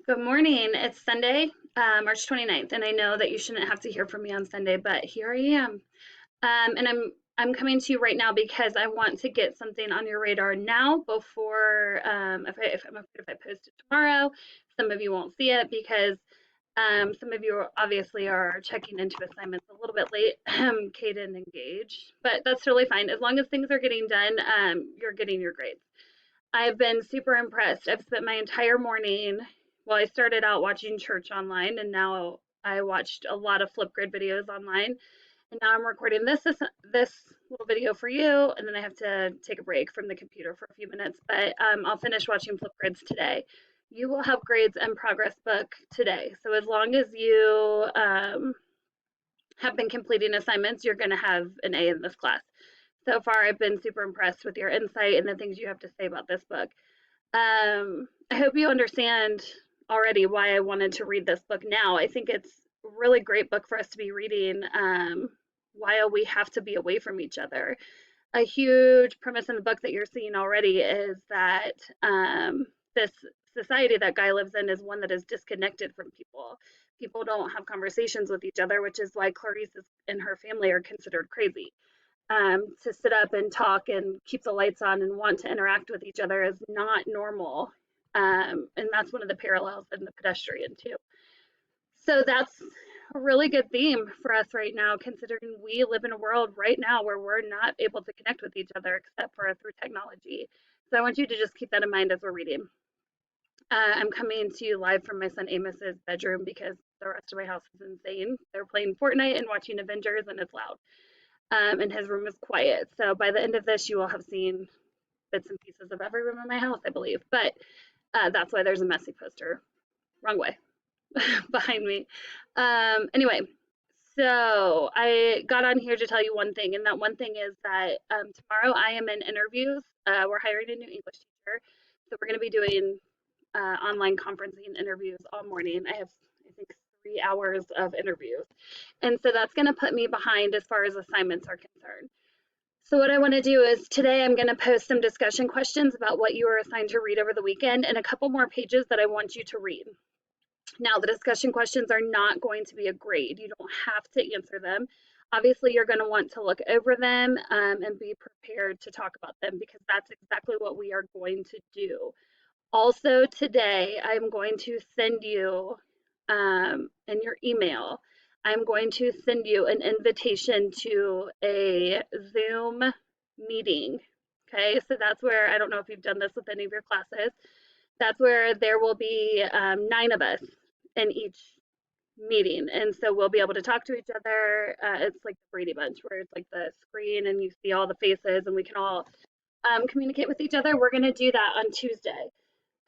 Good morning. It's Sunday, March 29th, and I know that you shouldn't have to hear from me on Sunday, but here I am. And I'm coming to you right now because I want to get something on your radar now before if I post it tomorrow, some of you won't see it because some of you obviously are checking into assignments a little bit late. Kate didn't engage, but that's totally fine. As long as things are getting done, you're getting your grades. I've been super impressed. I've spent my entire morning, well, I started out watching church online and now I watched a lot of Flipgrid videos online. And now I'm recording this little video for you, and then I have to take a break from the computer for a few minutes, but I'll finish watching Flipgrids today. You will have grades and progress book today. So as long as you have been completing assignments, you're going to have an A in this class. So far, I've been super impressed with your insight and the things you have to say about this book. I hope you understand already why I wanted to read this book now. I think it's a really great book for us to be reading while we have to be away from each other. A huge premise in the book that you're seeing already is that this society that Guy lives in is one that is disconnected from people. People don't have conversations with each other, which is why Clarice and her family are considered crazy. To sit up and talk and keep the lights on and want to interact with each other is not normal. And that's one of the parallels in the pedestrian too. So that's a really good theme for us right now, considering we live in a world right now where we're not able to connect with each other except for through technology. So I want you to just keep that in mind as we're reading. I'm coming to you live from my son Amos's bedroom because the rest of my house is insane. They're playing Fortnite and watching Avengers, and it's loud. And his room is quiet. So by the end of this, you will have seen bits and pieces of every room in my house, I believe. But that's why there's a messy poster, wrong way, behind me. Anyway, so I got on here to tell you one thing, and that one thing is that tomorrow I am in interviews. We're hiring a new English teacher, so we're going to be doing online conferencing interviews all morning. I have, I think, 3 hours of interviews. And so that's going to put me behind as far as assignments are concerned. So what I want to do is today I'm going to post some discussion questions about what you were assigned to read over the weekend and a couple more pages that I want you to read. Now, the discussion questions are not going to be a grade. You don't have to answer them. Obviously, you're going to want to look over them and be prepared to talk about them because that's exactly what we are going to do. Also today, I'm going to send you in your email, I'm going to send you an invitation to a Zoom meeting. Okay, so that's where, I don't know if you've done this with any of your classes, that's where there will be 9 of us in each meeting. And so we'll be able to talk to each other. It's like the Brady Bunch where it's like the screen and you see all the faces and we can all communicate with each other. We're going to do that on Tuesday.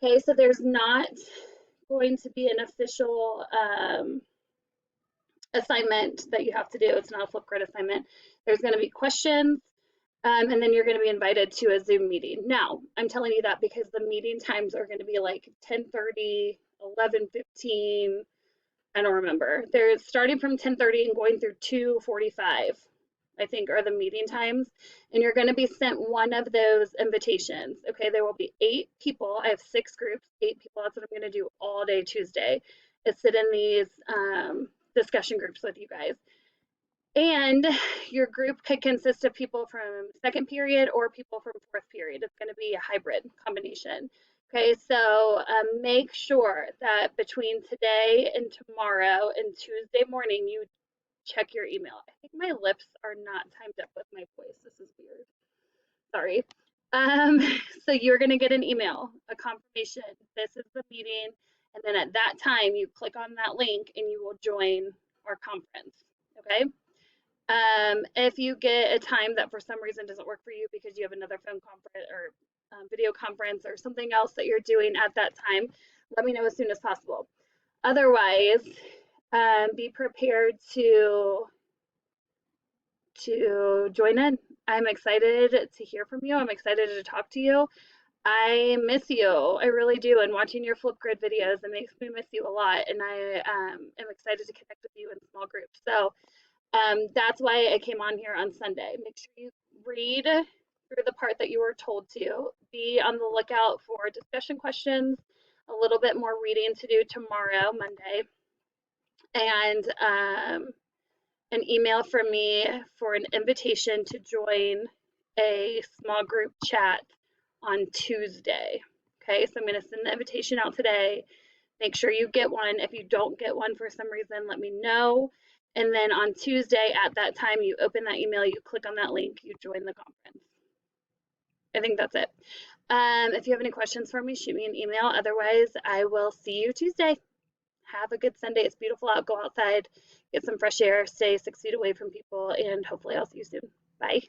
Okay, so there's not going to be an official assignment that you have to do. It's not a Flipgrid assignment. There's going to be questions, and then you're going to be invited to a Zoom meeting. Now, I'm telling you that because the meeting times are going to be like 10:30, 11:15. I don't remember. They're starting from 10:30 and going through 2:45. I think are the meeting times, and you're going to be sent one of those invitations. Okay, there will be 8 people. I have 6 groups, 8 people. That's what I'm going to do all day Tuesday, is sit in these discussion groups with you guys. And your group could consist of people from second period or people from fourth period. It's going to be a hybrid combination. Okay, so make sure that between today and tomorrow and Tuesday morning, you check your email. I think my lips are not timed up with my voice. This is weird. Sorry. Um, so you're going to get an email, a confirmation. This is the meeting. And then at that time, you click on that link and you will join our conference. Okay. If you get a time that for some reason doesn't work for you because you have another phone conference or video conference or something else that you're doing at that time, let me know as soon as possible. Otherwise, be prepared to join in. I'm excited to hear from you. I'm excited to talk to you. I miss you. I really do. And watching your Flipgrid videos, it makes me miss you a lot. And I am excited to connect with you in small groups. So that's why I came on here on Sunday. Make sure you read through the part that you were told to. Be on the lookout for discussion questions. a little bit more reading to do tomorrow, Monday, and an email from me for an invitation to join a small group chat on Tuesday. Okay, so I'm going to send the invitation out today. Make sure you get one. If you don't get one for some reason, let me know. And then on Tuesday at that time, you open that email, you click on that link, you join the conference. I think that's it. If you have any questions for me, shoot me an email. Otherwise, I will see you Tuesday. Have a good Sunday. It's beautiful out. Go outside, get some fresh air, stay 6 feet away from people, and hopefully I'll see you soon. Bye.